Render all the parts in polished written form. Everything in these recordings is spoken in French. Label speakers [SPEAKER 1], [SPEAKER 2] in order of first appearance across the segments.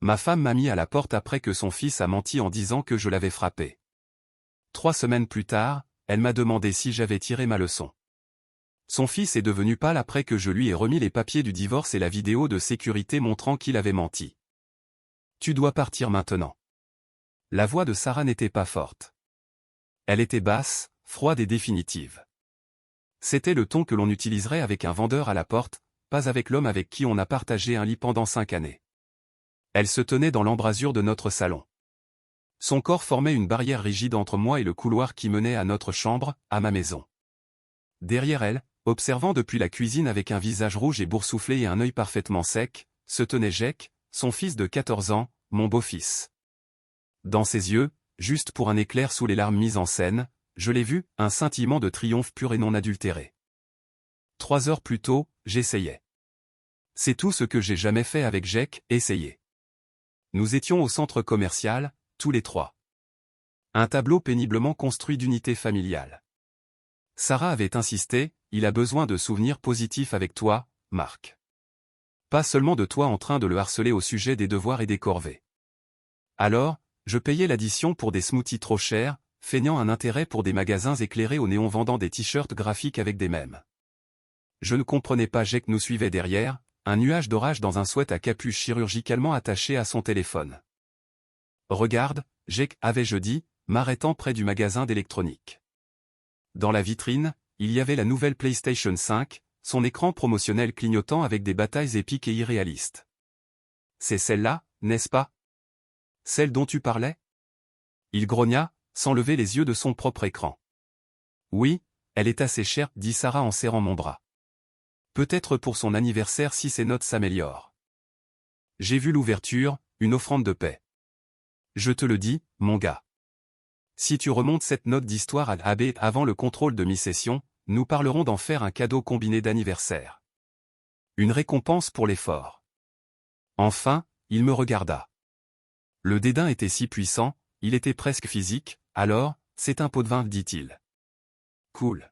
[SPEAKER 1] Ma femme m'a mis à la porte après que son fils a menti en disant que je l'avais frappé. 3 semaines plus tard, elle m'a demandé si j'avais tiré ma leçon. Son fils est devenu pâle après que je lui ai remis les papiers du divorce et la vidéo de sécurité montrant qu'il avait menti. Tu dois partir maintenant. La voix de Sarah n'était pas forte. Elle était basse, froide et définitive. C'était le ton que l'on utiliserait avec un vendeur à la porte, pas avec l'homme avec qui on a partagé un lit pendant 5 années. Elle se tenait dans l'embrasure de notre salon. Son corps formait une barrière rigide entre moi et le couloir qui menait à notre chambre, à ma maison. Derrière elle, observant depuis la cuisine avec un visage rouge et boursouflé et un œil parfaitement sec, se tenait Jake, son fils de 14 ans, mon beau-fils. Dans ses yeux, juste pour un éclair sous les larmes mises en scène, je l'ai vu, un scintillement de triomphe pur et non adultéré. 3 heures plus tôt, j'essayais. C'est tout ce que j'ai jamais fait avec Jake, essayer. Nous étions au centre commercial, tous les 3. Un tableau péniblement construit d'unités familiales. Sarah avait insisté, il a besoin de souvenirs positifs avec toi, Marc. Pas seulement de toi en train de le harceler au sujet des devoirs et des corvées. Alors, je payais l'addition pour des smoothies trop chers, feignant un intérêt pour des magasins éclairés au néon vendant des t-shirts graphiques avec des mèmes. Je ne comprenais pas Jake nous suivait derrière, un nuage d'orage dans un sweat à capuche chirurgicalement attaché à son téléphone. Regarde, Jake, avais-je dit, m'arrêtant près du magasin d'électronique. Dans la vitrine, il y avait la nouvelle PlayStation 5, son écran promotionnel clignotant avec des batailles épiques et irréalistes. C'est celle-là, n'est-ce pas? Celle dont tu parlais? Il grogna, sans lever les yeux de son propre écran. Oui, elle est assez chère, dit Sarah en serrant mon bras. Peut-être pour son anniversaire si ses notes s'améliorent. J'ai vu l'ouverture, une offrande de paix. Je te le dis, mon gars. Si tu remontes cette note d'histoire à l'AB avant le contrôle de mi-session, nous parlerons d'en faire un cadeau combiné d'anniversaire. Une récompense pour l'effort. Enfin, il me regarda. Le dédain était si puissant, il était presque physique, alors, c'est un pot de vin, dit-il. Cool.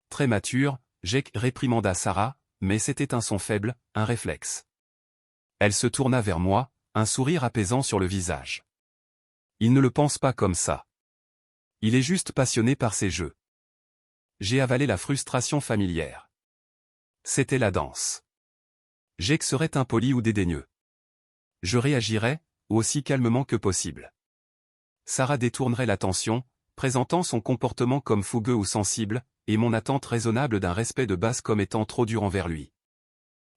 [SPEAKER 1] Très mature, Jake réprimanda Sarah, mais c'était un son faible, un réflexe. Elle se tourna vers moi, un sourire apaisant sur le visage. Il ne le pense pas comme ça. Il est juste passionné par ses jeux. J'ai avalé la frustration familière. C'était la danse. Jake serait impoli ou dédaigneux. Je réagirais, aussi calmement que possible. Sarah détournerait l'attention, présentant son comportement comme fougueux ou sensible, et mon attente raisonnable d'un respect de base comme étant trop dur envers lui.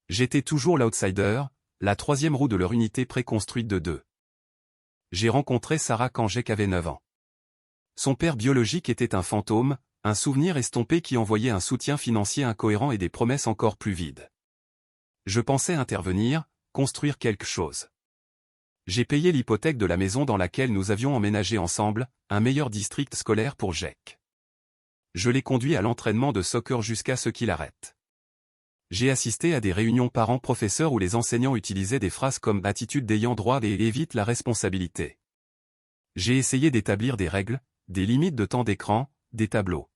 [SPEAKER 1] J'étais toujours l'outsider, la 3e roue de leur unité préconstruite de 2. J'ai rencontré Sarah quand Jake avait 9 ans. Son père biologique était un fantôme, un souvenir estompé qui envoyait un soutien financier incohérent et des promesses encore plus vides. Je pensais intervenir, construire quelque chose. J'ai payé l'hypothèque de la maison dans laquelle nous avions emménagé ensemble, un meilleur district scolaire pour Jake. Je l'ai conduit à l'entraînement de soccer jusqu'à ce qu'il arrête. J'ai assisté à des réunions parents-professeurs où les enseignants utilisaient des phrases comme « attitude d'ayant droit » et « évite la responsabilité ». J'ai essayé d'établir des règles, des limites de temps d'écran, des tableaux.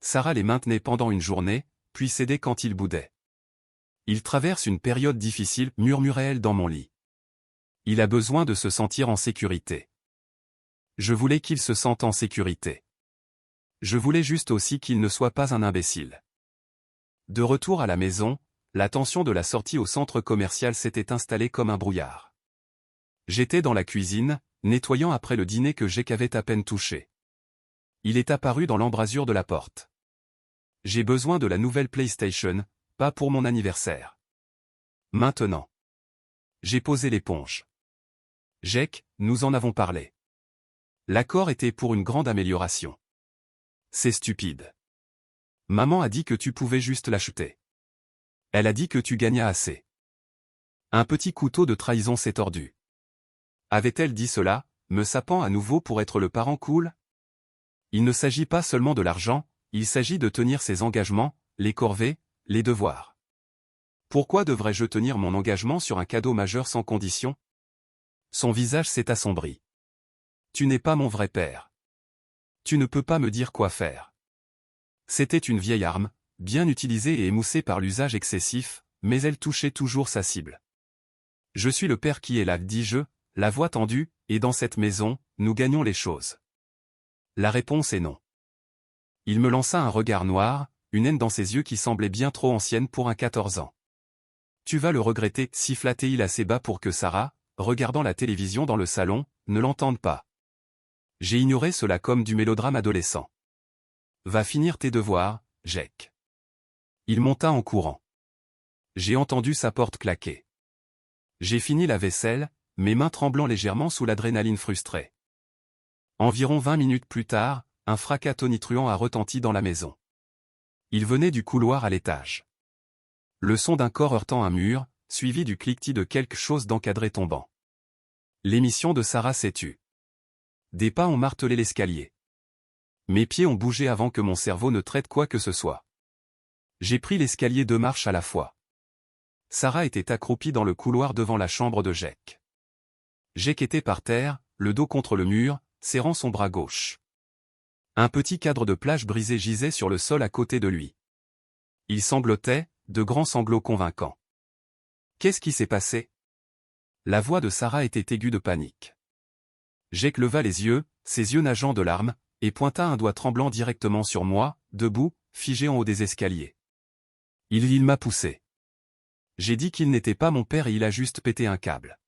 [SPEAKER 1] Sarah les maintenait pendant une journée, puis cédait quand il boudait. Il traverse une période difficile, murmurait-elle dans mon lit. Il a besoin de se sentir en sécurité. Je voulais qu'il se sente en sécurité. Je voulais juste aussi qu'il ne soit pas un imbécile. De retour à la maison, la tension de la sortie au centre commercial s'était installée comme un brouillard. J'étais dans la cuisine, nettoyant après le dîner que Jake avait à peine touché. Il est apparu dans l'embrasure de la porte. J'ai besoin de la nouvelle PlayStation, pas pour mon anniversaire. Maintenant. J'ai posé l'éponge. Jake, nous en avons parlé. L'accord était pour une grande amélioration. C'est stupide. Maman a dit que tu pouvais juste l'acheter. Elle a dit que tu gagnais assez. Un petit couteau de trahison s'est tordu. Avait-elle dit cela, me sapant à nouveau pour être le parent cool? Il ne s'agit pas seulement de l'argent, il s'agit de tenir ses engagements, les corvées, les devoirs. Pourquoi devrais-je tenir mon engagement sur un cadeau majeur sans condition? Son visage s'est assombri. Tu n'es pas mon vrai père. Tu ne peux pas me dire quoi faire. C'était une vieille arme, bien utilisée et émoussée par l'usage excessif, mais elle touchait toujours sa cible. Je suis le père qui est là, dis-je, la voix tendue, et dans cette maison, nous gagnons les choses. La réponse est non. Il me lança un regard noir, une haine dans ses yeux qui semblait bien trop ancienne pour un 14 ans. Tu vas le regretter, siffla-t-il assez bas pour que Sarah, regardant la télévision dans le salon, ne l'entende pas. J'ai ignoré cela comme du mélodrame adolescent. Va finir tes devoirs, Jake. Il monta en courant. J'ai entendu sa porte claquer. J'ai fini la vaisselle, mes mains tremblant légèrement sous l'adrénaline frustrée. Environ 20 minutes plus tard, un fracas tonitruant a retenti dans la maison. Il venait du couloir à l'étage. Le son d'un corps heurtant un mur, suivi du cliquetis de quelque chose d'encadré tombant. L'émission de Sarah s'est tue. Des pas ont martelé l'escalier. Mes pieds ont bougé avant que mon cerveau ne traite quoi que ce soit. J'ai pris l'escalier 2 marches à la fois. Sarah était accroupie dans le couloir devant la chambre de Jake. Jake était par terre, le dos contre le mur, serrant son bras gauche. Un petit cadre de plage brisé gisait sur le sol à côté de lui. Il sanglotait, de grands sanglots convaincants. Qu'est-ce qui s'est passé? La voix de Sarah était aiguë de panique. Jake leva les yeux, ses yeux nageant de larmes, et pointa un doigt tremblant directement sur moi, debout, figé en haut des escaliers. Il m'a poussé. J'ai dit qu'il n'était pas mon père et il a juste pété un câble.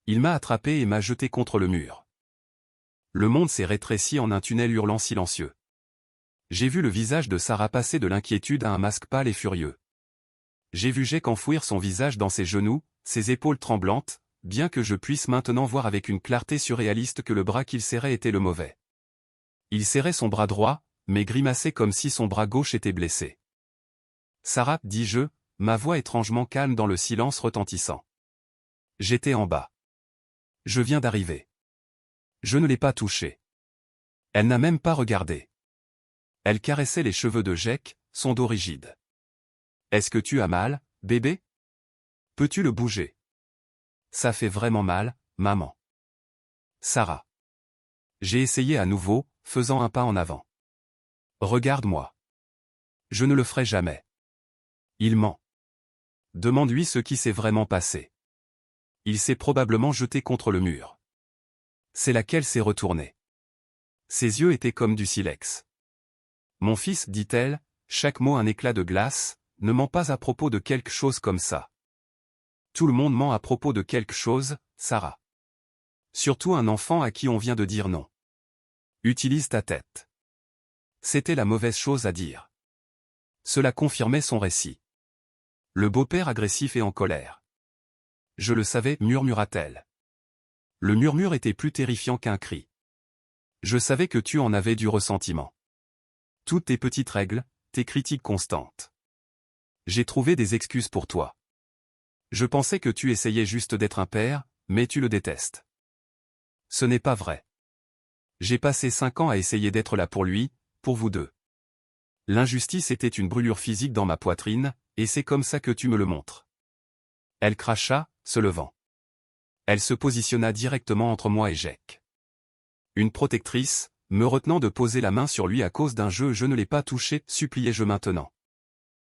[SPEAKER 1] Il m'a attrapé et m'a jeté contre le mur. Le monde s'est rétréci en un tunnel hurlant silencieux. J'ai vu le visage de Sarah passer de l'inquiétude à un masque pâle et furieux. J'ai vu Jake enfouir son visage dans ses genoux, ses épaules tremblantes, bien que je puisse maintenant voir avec une clarté surréaliste que le bras qu'il serrait était le mauvais. Il serrait son bras droit, mais grimaçait comme si son bras gauche était blessé. Sarah, dis-je, ma voix étrangement calme dans le silence retentissant. J'étais en bas. Je viens d'arriver. Je ne l'ai pas touchée. Elle n'a même pas regardé. Elle caressait les cheveux de Jake, son dos rigide. Est-ce que tu as mal, bébé? Peux-tu le bouger? Ça fait vraiment mal, maman. Sarah. J'ai essayé à nouveau, faisant un pas en avant. Regarde-moi. Je ne le ferai jamais. Il ment. Demande-lui ce qui s'est vraiment passé. Il s'est probablement jeté contre le mur. C'est laquelle s'est retournée. Ses yeux étaient comme du silex. Mon fils, dit-elle, chaque mot un éclat de glace, ne ment pas à propos de quelque chose comme ça. Tout le monde ment à propos de quelque chose, Sarah. Surtout un enfant à qui on vient de dire non. Utilise ta tête. C'était la mauvaise chose à dire. Cela confirmait son récit. Le beau-père agressif et en colère. Je le savais, murmura-t-elle. Le murmure était plus terrifiant qu'un cri. Je savais que tu en avais du ressentiment. Toutes tes petites règles, tes critiques constantes. J'ai trouvé des excuses pour toi. Je pensais que tu essayais juste d'être un père, mais tu le détestes. Ce n'est pas vrai. J'ai passé 5 ans à essayer d'être là pour lui, pour vous deux. L'injustice était une brûlure physique dans ma poitrine, et c'est comme ça que tu me le montres. Elle cracha, se levant. Elle se positionna directement entre moi et Jake. Une protectrice, me retenant de poser la main sur lui à cause d'un jeu je ne l'ai pas touché, suppliai-je maintenant.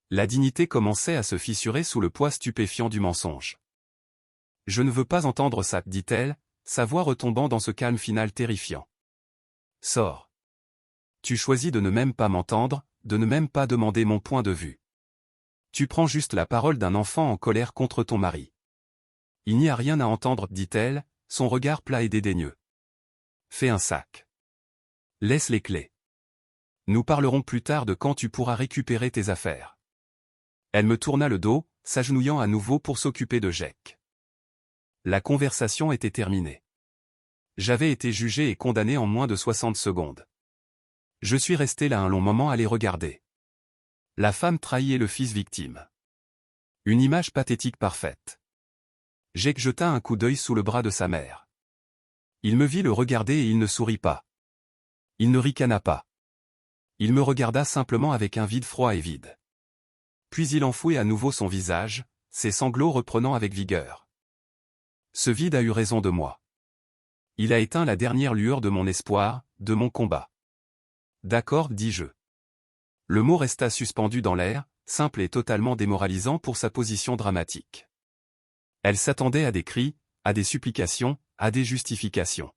[SPEAKER 1] La dignité commençait à se fissurer sous le poids stupéfiant du mensonge. Je ne veux pas entendre ça, dit-elle, sa voix retombant dans ce calme final terrifiant. Sors. Tu choisis de ne même pas m'entendre, de ne même pas demander mon point de vue. Tu prends juste la parole d'un enfant en colère contre ton mari. Il n'y a rien à entendre, dit-elle, son regard plat et dédaigneux. Fais un sac. Laisse les clés. Nous parlerons plus tard de quand tu pourras récupérer tes affaires. Elle me tourna le dos, s'agenouillant à nouveau pour s'occuper de Jake. La conversation était terminée. J'avais été jugé et condamné en moins de 60 secondes. Je suis resté là un long moment à les regarder. La femme trahie et le fils victime. Une image pathétique parfaite. Jake jeta un coup d'œil sous le bras de sa mère. Il me vit le regarder et il ne sourit pas. Il ne ricana pas. Il me regarda simplement avec un vide froid et vide. Puis il enfouit à nouveau son visage, ses sanglots reprenant avec vigueur. Ce vide a eu raison de moi. Il a éteint la dernière lueur de mon espoir, de mon combat. D'accord, dis-je. Le mot resta suspendu dans l'air, simple et totalement démoralisant pour sa position dramatique. Elle s'attendait à des cris, à des supplications, à des justifications.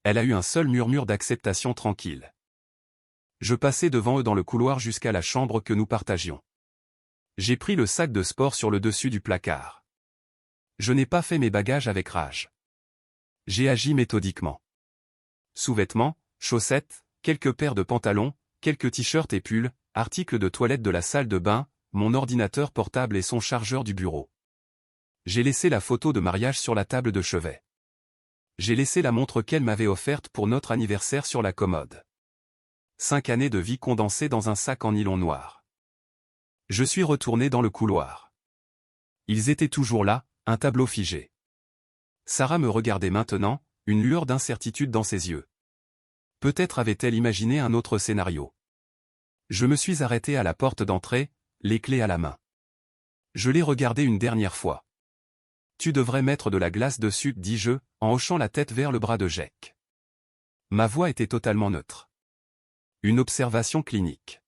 [SPEAKER 1] Elle a eu un seul murmure d'acceptation tranquille. Je passai devant eux dans le couloir jusqu'à la chambre que nous partagions. J'ai pris le sac de sport sur le dessus du placard. Je n'ai pas fait mes bagages avec rage. J'ai agi méthodiquement. Sous-vêtements, chaussettes, quelques paires de pantalons, quelques t-shirts et pulls, articles de toilette de la salle de bain, mon ordinateur portable et son chargeur du bureau. J'ai laissé la photo de mariage sur la table de chevet. J'ai laissé la montre qu'elle m'avait offerte pour notre anniversaire sur la commode. 5 années de vie condensées dans un sac en nylon noir. Je suis retourné dans le couloir. Ils étaient toujours là, un tableau figé. Sarah me regardait maintenant, une lueur d'incertitude dans ses yeux. Peut-être avait-elle imaginé un autre scénario. Je me suis arrêté à la porte d'entrée, les clés à la main. Je l'ai regardé une dernière fois. Tu devrais mettre de la glace dessus, dis-je, en hochant la tête vers le bras de Jack. Ma voix était totalement neutre. Une observation clinique.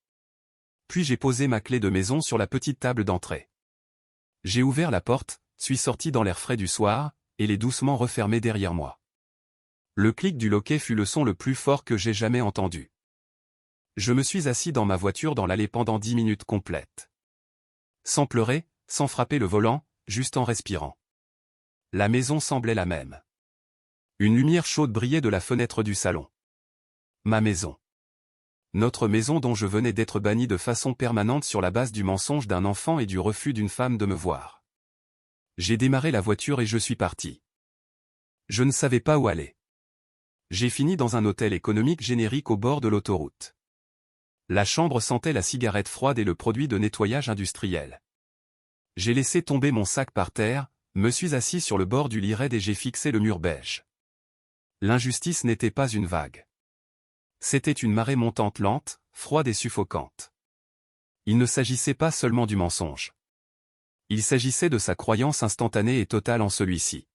[SPEAKER 1] Puis j'ai posé ma clé de maison sur la petite table d'entrée. J'ai ouvert la porte, suis sorti dans l'air frais du soir, et l'ai doucement refermée derrière moi. Le clic du loquet fut le son le plus fort que j'ai jamais entendu. Je me suis assis dans ma voiture dans l'allée pendant 10 minutes complètes. Sans pleurer, sans frapper le volant, juste en respirant. La maison semblait la même. Une lumière chaude brillait de la fenêtre du salon. Ma maison. Notre maison dont je venais d'être banni de façon permanente sur la base du mensonge d'un enfant et du refus d'une femme de me voir. J'ai démarré la voiture et je suis parti. Je ne savais pas où aller. J'ai fini dans un hôtel économique générique au bord de l'autoroute. La chambre sentait la cigarette froide et le produit de nettoyage industriel. J'ai laissé tomber mon sac par terre, me suis assis sur le bord du lit raide et j'ai fixé le mur beige. L'injustice n'était pas une vague. C'était une marée montante lente, froide et suffocante. Il ne s'agissait pas seulement du mensonge. Il s'agissait de sa croyance instantanée et totale en celui-ci.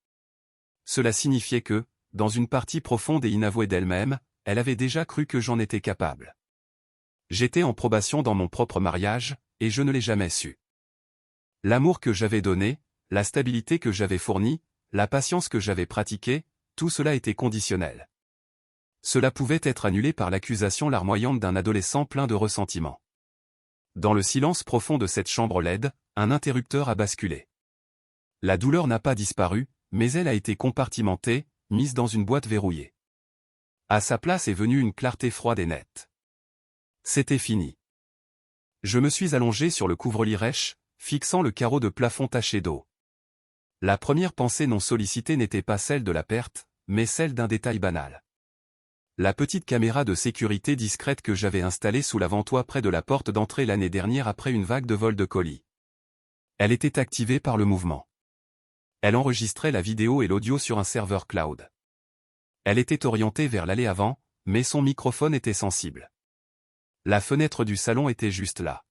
[SPEAKER 1] Cela signifiait que, dans une partie profonde et inavouée d'elle-même, elle avait déjà cru que j'en étais capable. J'étais en probation dans mon propre mariage, et je ne l'ai jamais su. L'amour que j'avais donné, la stabilité que j'avais fournie, la patience que j'avais pratiquée, tout cela était conditionnel. Cela pouvait être annulé par l'accusation larmoyante d'un adolescent plein de ressentiment. Dans le silence profond de cette chambre laide, un interrupteur a basculé. La douleur n'a pas disparu, mais elle a été compartimentée, mise dans une boîte verrouillée. À sa place est venue une clarté froide et nette. C'était fini. Je me suis allongé sur le couvre-lit rêche, fixant le carreau de plafond taché d'eau. La première pensée non sollicitée n'était pas celle de la perte, mais celle d'un détail banal. La petite caméra de sécurité discrète que j'avais installée sous l'avant-toit près de la porte d'entrée l'année dernière après une vague de vol de colis. Elle était activée par le mouvement. Elle enregistrait la vidéo et l'audio sur un serveur cloud. Elle était orientée vers l'allée avant, mais son microphone était sensible. La fenêtre du salon était juste là.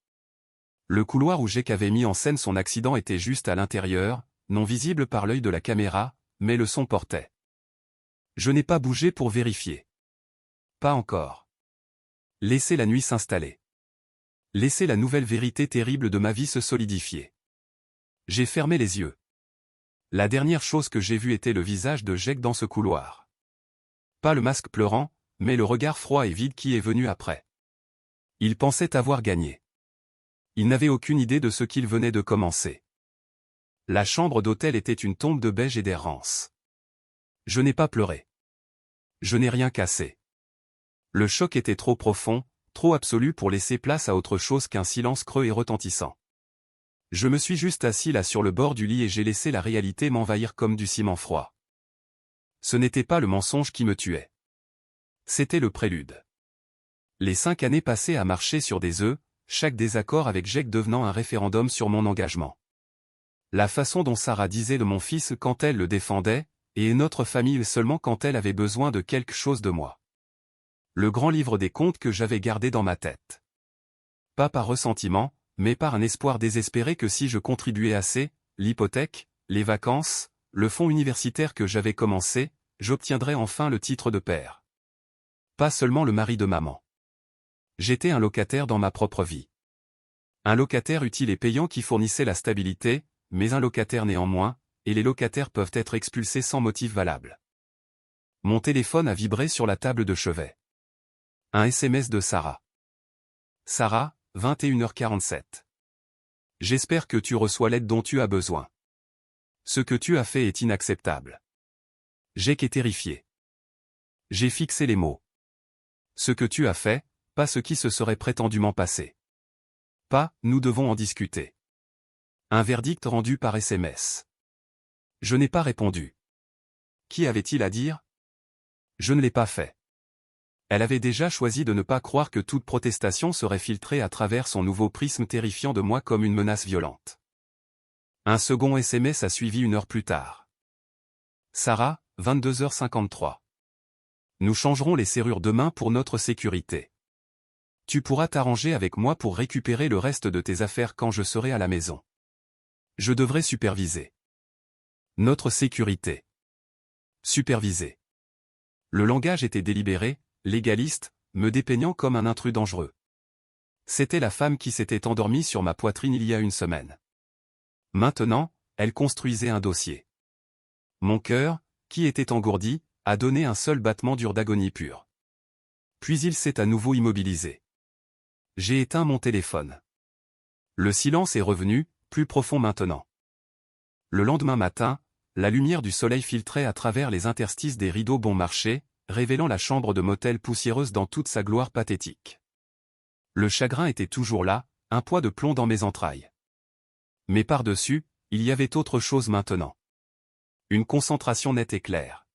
[SPEAKER 1] Le couloir où Jake avait mis en scène son accident était juste à l'intérieur, non visible par l'œil de la caméra, mais le son portait. Je n'ai pas bougé pour vérifier. Pas encore. Laissez la nuit s'installer. Laissez la nouvelle vérité terrible de ma vie se solidifier. J'ai fermé les yeux. La dernière chose que j'ai vue était le visage de Jake dans ce couloir. Pas le masque pleurant, mais le regard froid et vide qui est venu après. Il pensait avoir gagné. Il n'avait aucune idée de ce qu'il venait de commencer. La chambre d'hôtel était une tombe de beige et d'errance. Je n'ai pas pleuré. Je n'ai rien cassé. Le choc était trop profond, trop absolu pour laisser place à autre chose qu'un silence creux et retentissant. Je me suis juste assis là sur le bord du lit et j'ai laissé la réalité m'envahir comme du ciment froid. Ce n'était pas le mensonge qui me tuait. C'était le prélude. Les 5 années passées à marcher sur des œufs, chaque désaccord avec Jake devenant un référendum sur mon engagement. La façon dont Sarah disait de mon fils quand elle le défendait, et notre famille seulement quand elle avait besoin de quelque chose de moi. Le grand livre des contes que j'avais gardé dans ma tête. Pas par ressentiment, mais par un espoir désespéré que si je contribuais assez, l'hypothèque, les vacances, le fonds universitaire que j'avais commencé, j'obtiendrais enfin le titre de père. Pas seulement le mari de maman. J'étais un locataire dans ma propre vie. Un locataire utile et payant qui fournissait la stabilité, mais un locataire néanmoins, et les locataires peuvent être expulsés sans motif valable. Mon téléphone a vibré sur la table de chevet. Un SMS de Sarah. Sarah, 21h47. J'espère que tu reçois l'aide dont tu as besoin. Ce que tu as fait est inacceptable. Jake est terrifié. J'ai fixé les mots. Ce que tu as fait, pas ce qui se serait prétendument passé. Pas, nous devons en discuter. Un verdict rendu par SMS. Je n'ai pas répondu. Qui avait-il à dire? Je ne l'ai pas fait. Elle avait déjà choisi de ne pas croire que toute protestation serait filtrée à travers son nouveau prisme terrifiant de moi comme une menace violente. Un second SMS a suivi 1 heure plus tard. Sarah, 22h53. Nous changerons les serrures demain pour notre sécurité. Tu pourras t'arranger avec moi pour récupérer le reste de tes affaires quand je serai à la maison. Je devrais superviser. Notre sécurité. Superviser. Le langage était délibéré, légaliste, me dépeignant comme un intrus dangereux. C'était la femme qui s'était endormie sur ma poitrine il y a 1 semaine. Maintenant, elle construisait un dossier. Mon cœur, qui était engourdi, a donné un seul battement dur d'agonie pure. Puis il s'est à nouveau immobilisé. J'ai éteint mon téléphone. Le silence est revenu, plus profond maintenant. Le lendemain matin, la lumière du soleil filtrait à travers les interstices des rideaux bon marché, révélant la chambre de motel poussiéreuse dans toute sa gloire pathétique. Le chagrin était toujours là, un poids de plomb dans mes entrailles. Mais par-dessus, il y avait autre chose maintenant. Une concentration nette et claire.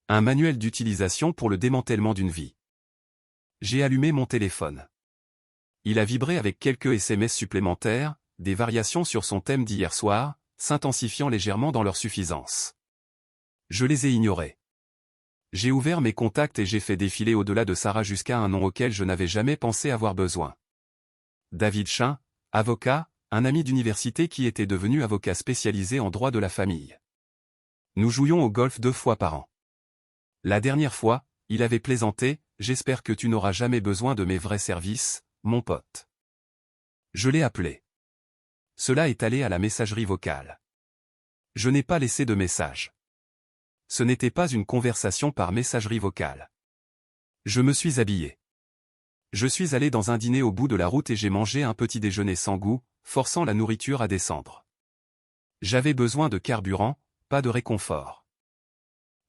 [SPEAKER 1] Un manuel d'utilisation pour le démantèlement d'une vie. J'ai allumé mon téléphone. Il a vibré avec quelques SMS supplémentaires, des variations sur son thème d'hier soir, s'intensifiant légèrement dans leur suffisance. Je les ai ignorés. J'ai ouvert mes contacts et j'ai fait défiler au-delà de Sarah jusqu'à un nom auquel je n'avais jamais pensé avoir besoin. David Chain, avocat, un ami d'université qui était devenu avocat spécialisé en droit de la famille. Nous jouions au golf 2 fois par an. La dernière fois, il avait plaisanté, « J'espère que tu n'auras jamais besoin de mes vrais services, mon pote. » Je l'ai appelé. Cela est allé à la messagerie vocale. Je n'ai pas laissé de message. Ce n'était pas une conversation par messagerie vocale. Je me suis habillé. Je suis allé dans un dîner au bout de la route et j'ai mangé un petit déjeuner sans goût, forçant la nourriture à descendre. J'avais besoin de carburant, pas de réconfort.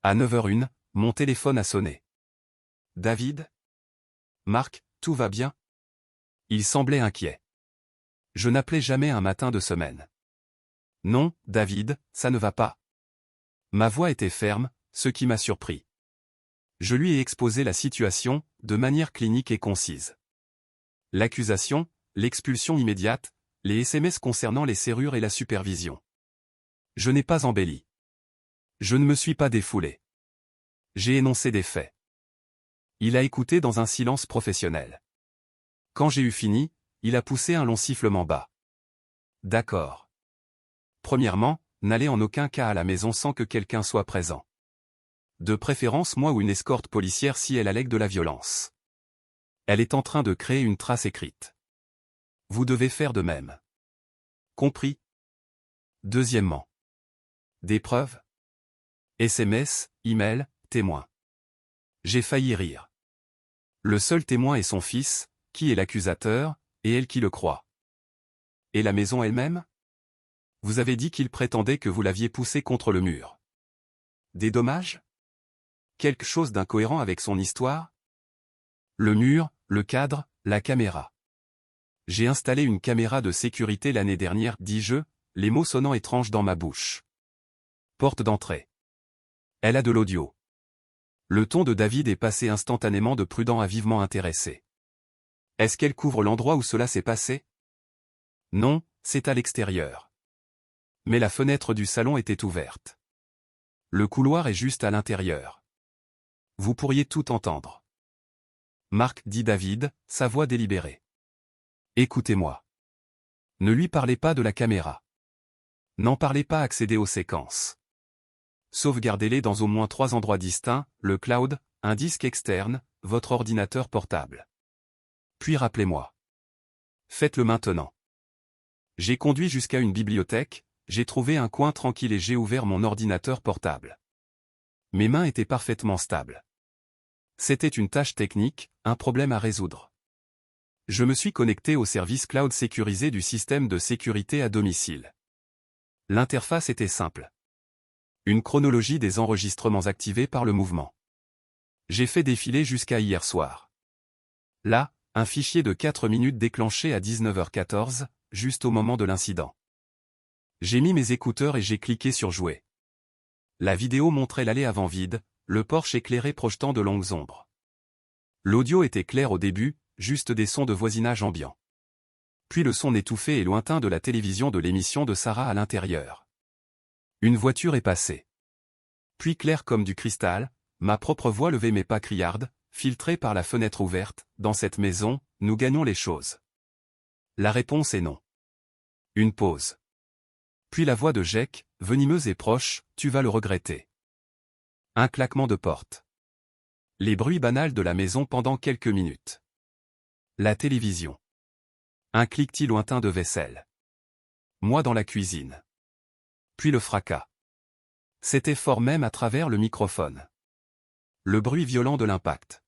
[SPEAKER 1] À 9h01, mon téléphone a sonné. David? Marc, tout va bien? Il semblait inquiet. Je n'appelais jamais un matin de semaine. Non, David, ça ne va pas. Ma voix était ferme, ce qui m'a surpris. Je lui ai exposé la situation, de manière clinique et concise. L'accusation, l'expulsion immédiate, les SMS concernant les serrures et la supervision. Je n'ai pas embelli. Je ne me suis pas défoulé. J'ai énoncé des faits. Il a écouté dans un silence professionnel. Quand j'ai eu fini, il a poussé un long sifflement bas. D'accord. Premièrement, n'allez en aucun cas à la maison sans que quelqu'un soit présent. De préférence moi ou une escorte policière si elle allègue de la violence. Elle est en train de créer une trace écrite. Vous devez faire de même. Compris? Deuxièmement. Des preuves? SMS, email, témoin. J'ai failli rire. Le seul témoin est son fils, qui est l'accusateur, et elle qui le croit. Et la maison elle-même? Vous avez dit qu'il prétendait que vous l'aviez poussé contre le mur. Des dommages? Quelque chose d'incohérent avec son histoire? Le mur, le cadre, la caméra. J'ai installé une caméra de sécurité l'année dernière, dis-je, les mots sonnant étranges dans ma bouche. Porte d'entrée. Elle a de l'audio. Le ton de David est passé instantanément de prudent à vivement intéressé. Est-ce qu'elle couvre l'endroit où cela s'est passé? Non, c'est à l'extérieur. Mais la fenêtre du salon était ouverte. Le couloir est juste à l'intérieur. Vous pourriez tout entendre. Marc, dit David, sa voix délibérée. Écoutez-moi. Ne lui parlez pas de la caméra. N'en parlez pas, accédez aux séquences. Sauvegardez-les dans au moins 3 endroits distincts, le cloud, un disque externe, votre ordinateur portable. Puis rappelez-moi. Faites-le maintenant. J'ai conduit jusqu'à une bibliothèque, j'ai trouvé un coin tranquille et j'ai ouvert mon ordinateur portable. Mes mains étaient parfaitement stables. C'était une tâche technique, un problème à résoudre. Je me suis connecté au service cloud sécurisé du système de sécurité à domicile. L'interface était simple. Une chronologie des enregistrements activés par le mouvement. J'ai fait défiler jusqu'à hier soir. Là, un fichier de 4 minutes déclenché à 19h14, juste au moment de l'incident. J'ai mis mes écouteurs et j'ai cliqué sur jouer. La vidéo montrait l'allée avant vide, le porche éclairé projetant de longues ombres. L'audio était clair au début, juste des sons de voisinage ambiant. Puis le son étouffé et lointain de la télévision de l'émission de Sarah à l'intérieur. Une voiture est passée. Puis clair comme du cristal, ma propre voix levait mes pas criardes, filtrée par la fenêtre ouverte. Dans cette maison, nous gagnons les choses. La réponse est non. Une pause. Puis la voix de Jake, venimeuse et proche, tu vas le regretter. Un claquement de porte. Les bruits banals de la maison pendant quelques minutes. La télévision. Un cliquetis lointain de vaisselle. Moi dans la cuisine. Puis le fracas. C'était fort même à travers le microphone. Le bruit violent de l'impact.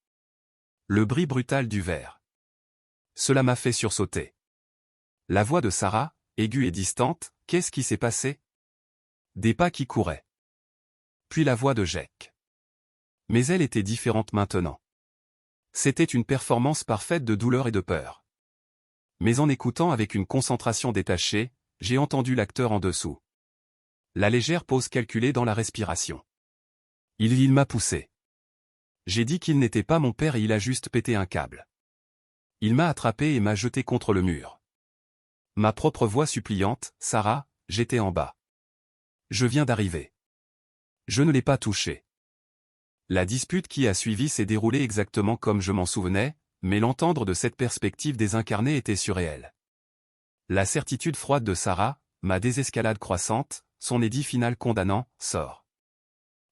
[SPEAKER 1] Le bruit brutal du verre. Cela m'a fait sursauter. La voix de Sarah, aiguë et distante, qu'est-ce qui s'est passé? Des pas qui couraient. Puis la voix de Jake. Mais elle était différente maintenant. C'était une performance parfaite de douleur et de peur. Mais en écoutant avec une concentration détachée, j'ai entendu l'acteur en dessous. La légère pause calculée dans la respiration. Il m'a poussé. J'ai dit qu'il n'était pas mon père et il a juste pété un câble. Il m'a attrapé et m'a jeté contre le mur. Ma propre voix suppliante, Sarah, j'étais en bas. Je viens d'arriver. Je ne l'ai pas touché. La dispute qui a suivi s'est déroulée exactement comme je m'en souvenais, mais l'entendre de cette perspective désincarnée était surréel. La certitude froide de Sarah, ma désescalade croissante, son édit final condamnant, sort.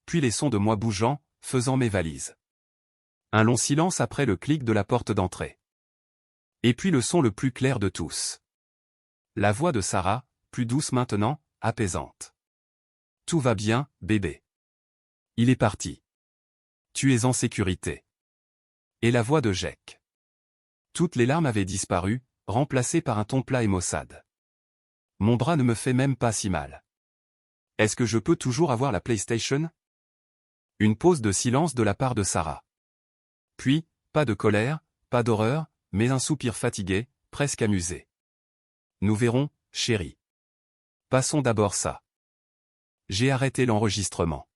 [SPEAKER 1] Puis les sons de moi bougeant, faisant mes valises. Un long silence après le clic de la porte d'entrée. Et puis le son le plus clair de tous. La voix de Sarah, plus douce maintenant, apaisante. Tout va bien, bébé. Il est parti. Tu es en sécurité. Et la voix de Jake. Toutes les larmes avaient disparu, remplacées par un ton plat et maussade. Mon bras ne me fait même pas si mal. Est-ce que je peux toujours avoir la PlayStation? Une pause de silence de la part de Sarah. Puis, pas de colère, pas d'horreur, mais un soupir fatigué, presque amusé. Nous verrons, chérie. Passons d'abord ça. J'ai arrêté l'enregistrement.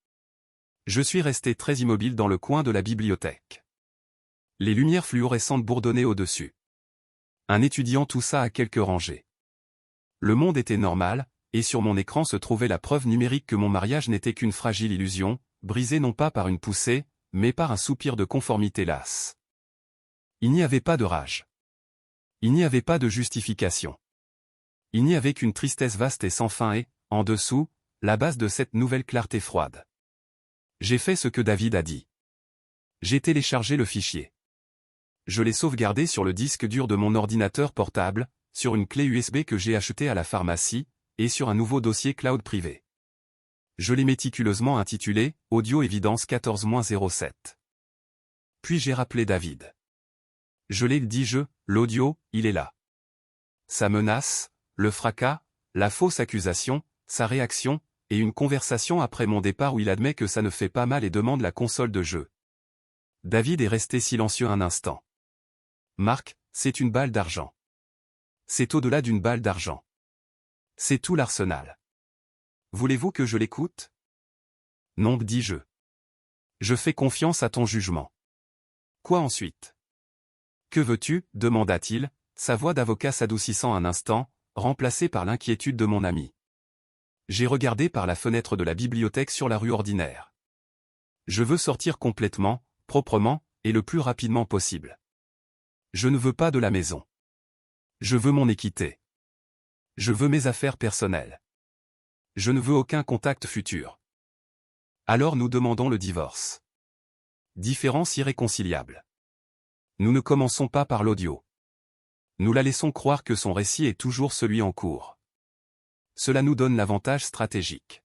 [SPEAKER 1] Je suis resté très immobile dans le coin de la bibliothèque. Les lumières fluorescentes bourdonnaient au-dessus. Un étudiant toussa à quelques rangées. Le monde était normal, et sur mon écran se trouvait la preuve numérique que mon mariage n'était qu'une fragile illusion, brisée non pas par une poussée, mais par un soupir de conformité lasse. Il n'y avait pas de rage. Il n'y avait pas de justification. Il n'y avait qu'une tristesse vaste et sans fin et, en dessous, la base de cette nouvelle clarté froide. J'ai fait ce que David a dit. J'ai téléchargé le fichier. Je l'ai sauvegardé sur le disque dur de mon ordinateur portable, sur une clé USB que j'ai achetée à la pharmacie, et sur un nouveau dossier cloud privé. Je l'ai méticuleusement intitulé « Audio Évidence 14-07 ». Puis j'ai rappelé David. Je l'ai dit l'audio, il est là. Sa menace, le fracas, la fausse accusation, sa réaction, et une conversation après mon départ où il admet que ça ne fait pas mal et demande la console de jeu. David est resté silencieux un instant. Marc, c'est une balle d'argent. C'est au-delà d'une balle d'argent. C'est tout l'arsenal. Voulez-vous que je l'écoute? Non, dis-je. Je fais confiance à ton jugement. Quoi ensuite? Que veux-tu? Demanda-t-il, sa voix d'avocat s'adoucissant un instant, remplacée par l'inquiétude de mon ami. J'ai regardé par la fenêtre de la bibliothèque sur la rue ordinaire. Je veux sortir complètement, proprement, et le plus rapidement possible. Je ne veux pas de la maison. Je veux mon équité. Je veux mes affaires personnelles. Je ne veux aucun contact futur. Alors nous demandons le divorce. Différence irréconciliable. Nous ne commençons pas par l'audio. Nous la laissons croire que son récit est toujours celui en cours. Cela nous donne l'avantage stratégique.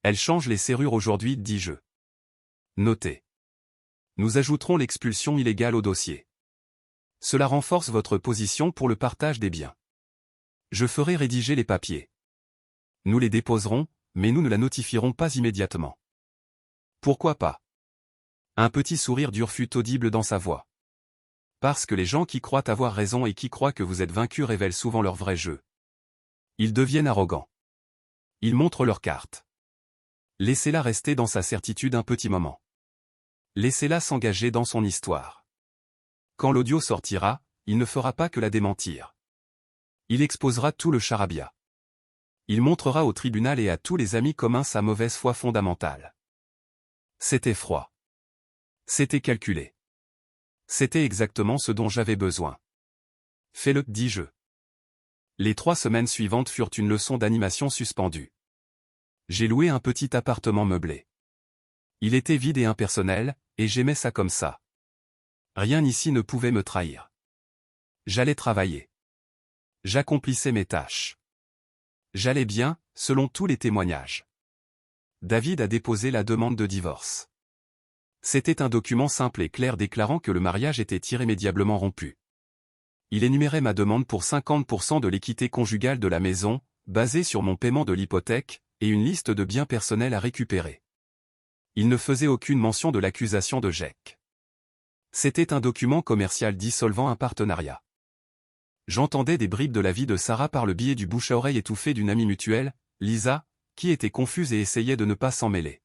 [SPEAKER 1] Elle change les serrures aujourd'hui, dis-je. Notez. Nous ajouterons l'expulsion illégale au dossier. Cela renforce votre position pour le partage des biens. Je ferai rédiger les papiers. Nous les déposerons, mais nous ne la notifierons pas immédiatement. Pourquoi pas? Un petit sourire dur fut audible dans sa voix. Parce que les gens qui croient avoir raison et qui croient que vous êtes vaincu révèlent souvent leur vrai jeu. Ils deviennent arrogants. Ils montrent leurs cartes. Laissez-la rester dans sa certitude un petit moment. Laissez-la s'engager dans son histoire. Quand l'audio sortira, il ne fera pas que la démentir. Il exposera tout le charabia. Il montrera au tribunal et à tous les amis communs sa mauvaise foi fondamentale. C'était froid. C'était calculé. C'était exactement ce dont j'avais besoin. Fais-le, dis-je. Les 3 semaines suivantes furent une leçon d'animation suspendue. J'ai loué un petit appartement meublé. Il était vide et impersonnel, et j'aimais ça comme ça. Rien ici ne pouvait me trahir. J'allais travailler. J'accomplissais mes tâches. J'allais bien, selon tous les témoignages. David a déposé la demande de divorce. C'était un document simple et clair déclarant que le mariage était irrémédiablement rompu. Il énumérait ma demande pour 50% de l'équité conjugale de la maison, basée sur mon paiement de l'hypothèque, et une liste de biens personnels à récupérer. Il ne faisait aucune mention de l'accusation de GEC. C'était un document commercial dissolvant un partenariat. J'entendais des bribes de la vie de Sarah par le biais du bouche-à-oreille étouffé d'une amie mutuelle, Lisa, qui était confuse et essayait de ne pas s'en mêler.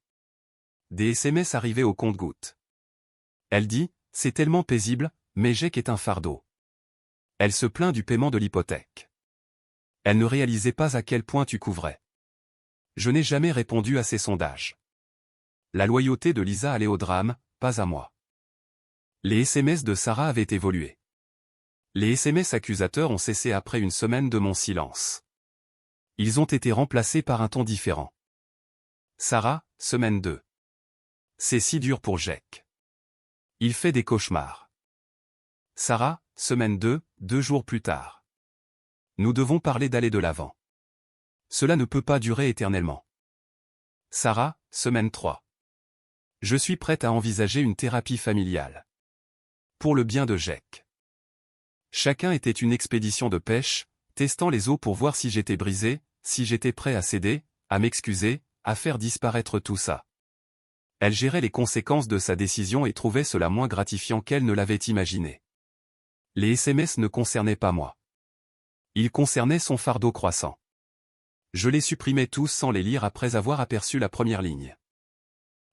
[SPEAKER 1] Des SMS arrivaient au compte-gouttes. Elle dit, c'est tellement paisible, mais GEC est un fardeau. Elle se plaint du paiement de l'hypothèque. Elle ne réalisait pas à quel point tu couvrais. Je n'ai jamais répondu à ces sondages. La loyauté de Lisa allait au drame, pas à moi. Les SMS de Sarah avaient évolué. Les SMS accusateurs ont cessé après une semaine de mon silence. Ils ont été remplacés par un ton différent. Sarah, semaine 2. C'est si dur pour GEC. Il fait des cauchemars. Sarah, semaine 2, 2 jours plus tard. Nous devons parler d'aller de l'avant. Cela ne peut pas durer éternellement. Sarah, semaine 3. Je suis prête à envisager une thérapie familiale. Pour le bien de GEC. Chacun était une expédition de pêche, testant les eaux pour voir si j'étais brisé, si j'étais prêt à céder, à m'excuser, à faire disparaître tout ça. Elle gérait les conséquences de sa décision et trouvait cela moins gratifiant qu'elle ne l'avait imaginé. Les SMS ne concernaient pas moi. Ils concernaient son fardeau croissant. Je les supprimais tous sans les lire après avoir aperçu la première ligne.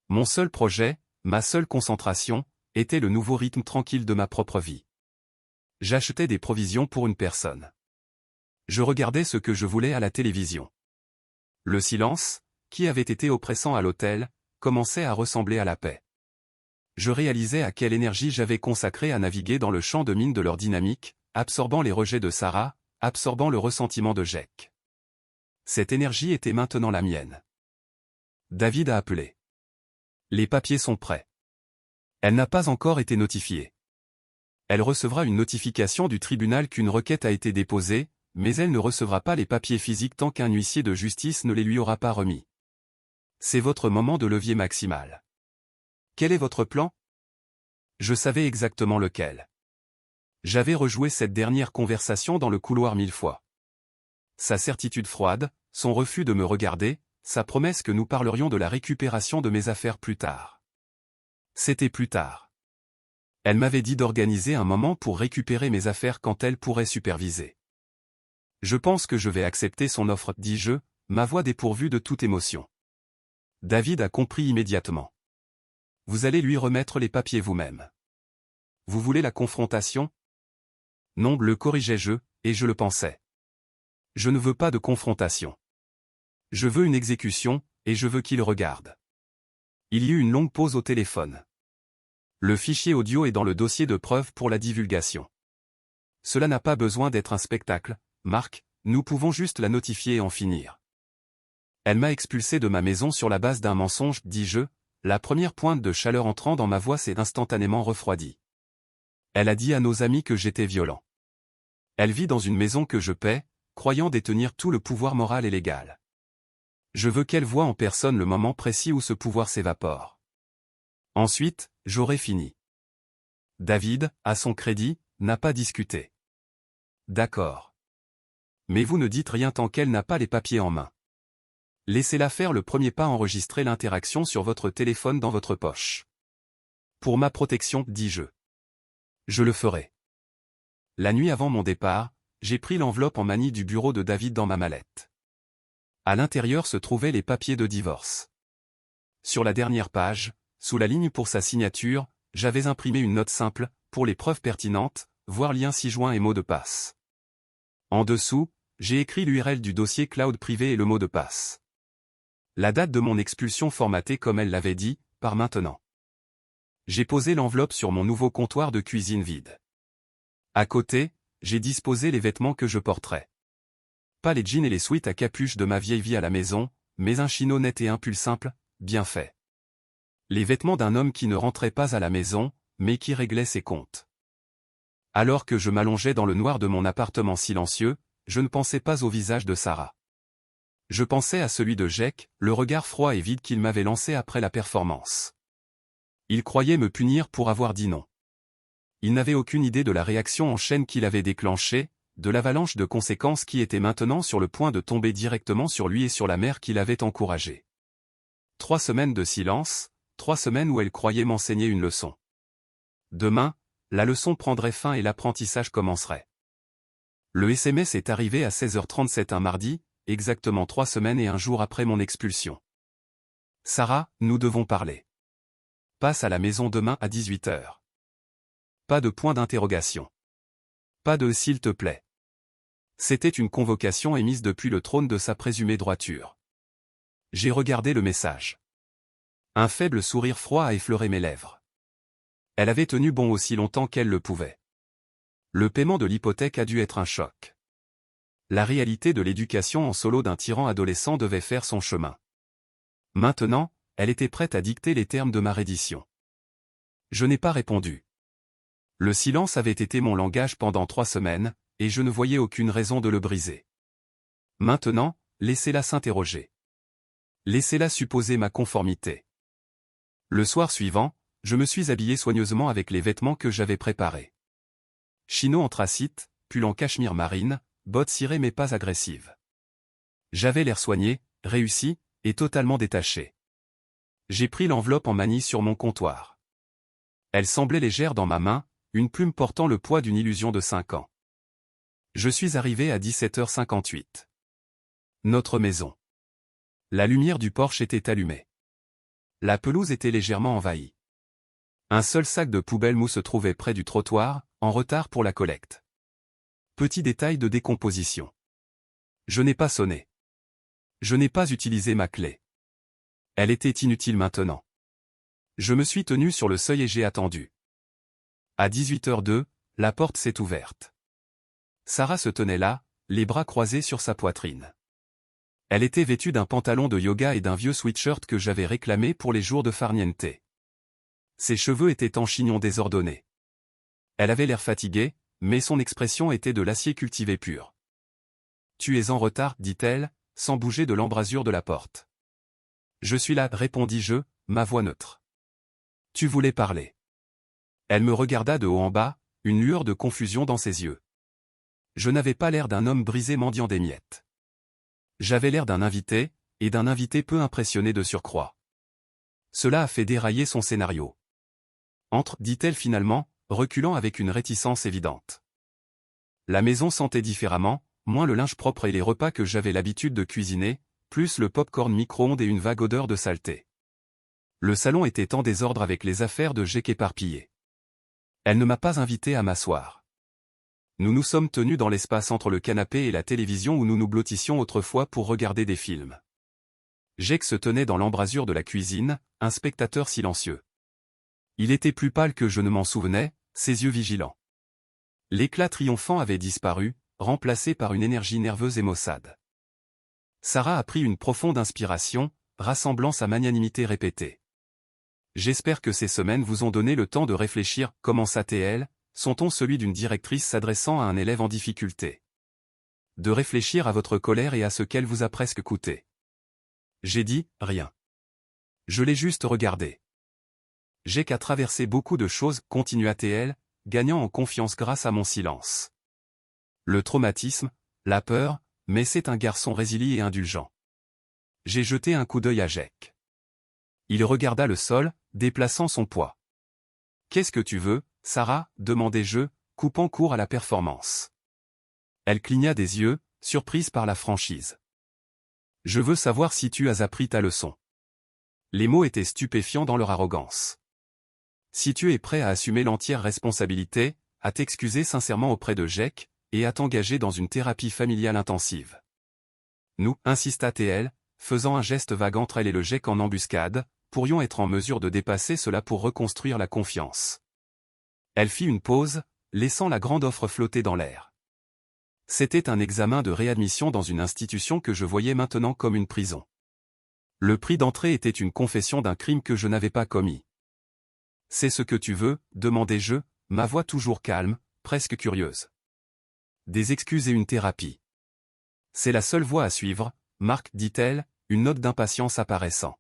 [SPEAKER 1] Mon seul projet, ma seule concentration, était le nouveau rythme tranquille de ma propre vie. J'achetais des provisions pour une personne. Je regardais ce que je voulais à la télévision. Le silence, qui avait été oppressant à l'hôtel, commençait à ressembler à la paix. Je réalisais à quelle énergie j'avais consacré à naviguer dans le champ de mine de leur dynamique, absorbant les rejets de Sarah, absorbant le ressentiment de GEC. Cette énergie était maintenant la mienne. David a appelé. Les papiers sont prêts. Elle n'a pas encore été notifiée. Elle recevra une notification du tribunal qu'une requête a été déposée, mais elle ne recevra pas les papiers physiques tant qu'un huissier de justice ne les lui aura pas remis. C'est votre moment de levier maximal. Quel est votre plan? Je savais exactement lequel. J'avais rejoué cette dernière conversation dans le couloir 1000 fois. Sa certitude froide, son refus de me regarder, sa promesse que nous parlerions de la récupération de mes affaires plus tard. C'était plus tard. Elle m'avait dit d'organiser un moment pour récupérer mes affaires quand elle pourrait superviser. Je pense que je vais accepter son offre, dis-je, ma voix dépourvue de toute émotion. David a compris immédiatement. Vous allez lui remettre les papiers vous-même. Vous voulez la confrontation? Non, le corrigeai-je, et je le pensais. Je ne veux pas de confrontation. Je veux une exécution, et je veux qu'il regarde. Il y eut une longue pause au téléphone. Le fichier audio est dans le dossier de preuve pour la divulgation. Cela n'a pas besoin d'être un spectacle, Marc, nous pouvons juste la notifier et en finir. Elle m'a expulsé de ma maison sur la base d'un mensonge, dis-je, la première pointe de chaleur entrant dans ma voix s'est instantanément refroidie. Elle a dit à nos amis que j'étais violent. Elle vit dans une maison que je paie, croyant détenir tout le pouvoir moral et légal. Je veux qu'elle voie en personne le moment précis où ce pouvoir s'évapore. Ensuite, j'aurai fini. David, à son crédit, n'a pas discuté. D'accord. Mais vous ne dites rien tant qu'elle n'a pas les papiers en main. Laissez-la faire le premier pas, enregistrer l'interaction sur votre téléphone dans votre poche. Pour ma protection, dis-je. Je le ferai. La nuit avant mon départ, j'ai pris l'enveloppe en manie du bureau de David dans ma mallette. À l'intérieur se trouvaient les papiers de divorce. Sur la dernière page, sous la ligne pour sa signature, j'avais imprimé une note simple, pour les preuves pertinentes, voir lien ci-joint et mot de passe. En dessous, j'ai écrit l'URL du dossier cloud privé et le mot de passe. La date de mon expulsion formatée comme elle l'avait dit, par maintenant. J'ai posé l'enveloppe sur mon nouveau comptoir de cuisine vide. À côté, j'ai disposé les vêtements que je porterais. Pas les jeans et les sweats à capuche de ma vieille vie à la maison, mais un chino net et un pull simple, bien fait. Les vêtements d'un homme qui ne rentrait pas à la maison, mais qui réglait ses comptes. Alors que je m'allongeais dans le noir de mon appartement silencieux, je ne pensais pas au visage de Sarah. Je pensais à celui de Jake, le regard froid et vide qu'il m'avait lancé après la performance. Il croyait me punir pour avoir dit non. Il n'avait aucune idée de la réaction en chaîne qu'il avait déclenchée, de l'avalanche de conséquences qui était maintenant sur le point de tomber directement sur lui et sur la mère qu'il avait encouragée. 3 semaines de silence, 3 semaines où elle croyait m'enseigner une leçon. Demain, la leçon prendrait fin et l'apprentissage commencerait. Le SMS est arrivé à 16h37 un mardi, exactement 3 semaines et un jour après mon expulsion. Sarah, nous devons parler. Passe à la maison demain à 18h. Pas de point d'interrogation. Pas de s'il te plaît. C'était une convocation émise depuis le trône de sa présumée droiture. J'ai regardé le message. Un faible sourire froid a effleuré mes lèvres. Elle avait tenu bon aussi longtemps qu'elle le pouvait. Le paiement de l'hypothèque a dû être un choc. La réalité de l'éducation en solo d'un tyran adolescent devait faire son chemin. Maintenant, elle était prête à dicter les termes de ma reddition. Je n'ai pas répondu. Le silence avait été mon langage pendant 3 semaines, et je ne voyais aucune raison de le briser. Maintenant, laissez-la s'interroger. Laissez-la supposer ma conformité. Le soir suivant, je me suis habillé soigneusement avec les vêtements que j'avais préparés. Chino anthracite, pull en cachemire marine, bottes cirées mais pas agressives. J'avais l'air soigné, réussi, et totalement détaché. J'ai pris l'enveloppe en manie sur mon comptoir. Elle semblait légère dans ma main, une plume portant le poids d'une illusion de 5 ans. Je suis arrivé à 17h58. Notre maison. La lumière du porche était allumée. La pelouse était légèrement envahie. Un seul sac de poubelle mou se trouvait près du trottoir, en retard pour la collecte. Petit détail de décomposition. Je n'ai pas sonné. Je n'ai pas utilisé ma clé. Elle était inutile maintenant. Je me suis tenu sur le seuil et j'ai attendu. À 18h02, la porte s'est ouverte. Sarah se tenait là, les bras croisés sur sa poitrine. Elle était vêtue d'un pantalon de yoga et d'un vieux sweatshirt que j'avais réclamé pour les jours de farniente. Ses cheveux étaient en chignon désordonné. Elle avait l'air fatiguée, mais son expression était de l'acier cultivé pur. « Tu es en retard, dit-elle, sans bouger de l'embrasure de la porte. »« Je suis là, répondis-je, ma voix neutre. »« Tu voulais parler. » Elle me regarda de haut en bas, une lueur de confusion dans ses yeux. Je n'avais pas l'air d'un homme brisé mendiant des miettes. J'avais l'air d'un invité, et d'un invité peu impressionné de surcroît. Cela a fait dérailler son scénario. « Entre, dit-elle finalement, reculant avec une réticence évidente. La maison sentait différemment, moins le linge propre et les repas que j'avais l'habitude de cuisiner, plus le pop-corn micro-ondes et une vague odeur de saleté. Le salon était en désordre avec les affaires de Jake éparpillées. Elle ne m'a pas invité à m'asseoir. Nous nous sommes tenus dans l'espace entre le canapé et la télévision où nous nous blottissions autrefois pour regarder des films. Jake se tenait dans l'embrasure de la cuisine, un spectateur silencieux. Il était plus pâle que je ne m'en souvenais, ses yeux vigilants. L'éclat triomphant avait disparu, remplacé par une énergie nerveuse et maussade. Sarah a pris une profonde inspiration, rassemblant sa magnanimité répétée. « J'espère que ces semaines vous ont donné le temps de réfléchir, commença-t-elle, son ton celui d'une directrice s'adressant à un élève en difficulté. de réfléchir à votre colère et à ce qu'elle vous a presque coûté. J'ai dit, rien. Je l'ai juste regardé. J'ai qu'à traverser beaucoup de choses, continua-t-elle, gagnant en confiance grâce à mon silence. Le traumatisme, la peur, mais c'est un garçon résilient et indulgent. J'ai jeté un coup d'œil à Jake. Il regarda le sol, déplaçant son poids. « Qu'est-ce que tu veux, Sarah ?» demandai-je, coupant court à la performance. Elle cligna des yeux, surprise par la franchise. « Je veux savoir si tu as appris ta leçon. » Les mots étaient stupéfiants dans leur arrogance. « Si tu es prêt à assumer l'entière responsabilité, à t'excuser sincèrement auprès de Jake, et à t'engager dans une thérapie familiale intensive. » Nous, insista-t-elle, faisant un geste vague entre elle et le Jake en embuscade, pourrions être en mesure de dépasser cela pour reconstruire la confiance. Elle fit une pause, laissant la grande offre flotter dans l'air. C'était un examen de réadmission dans une institution que je voyais maintenant comme une prison. Le prix d'entrée était une confession d'un crime que je n'avais pas commis. « C'est ce que tu veux ?» demandai-je, ma voix toujours calme, presque curieuse. « Des excuses et une thérapie. »« C'est la seule voie à suivre, Marc, dit-elle, une note d'impatience apparaissant.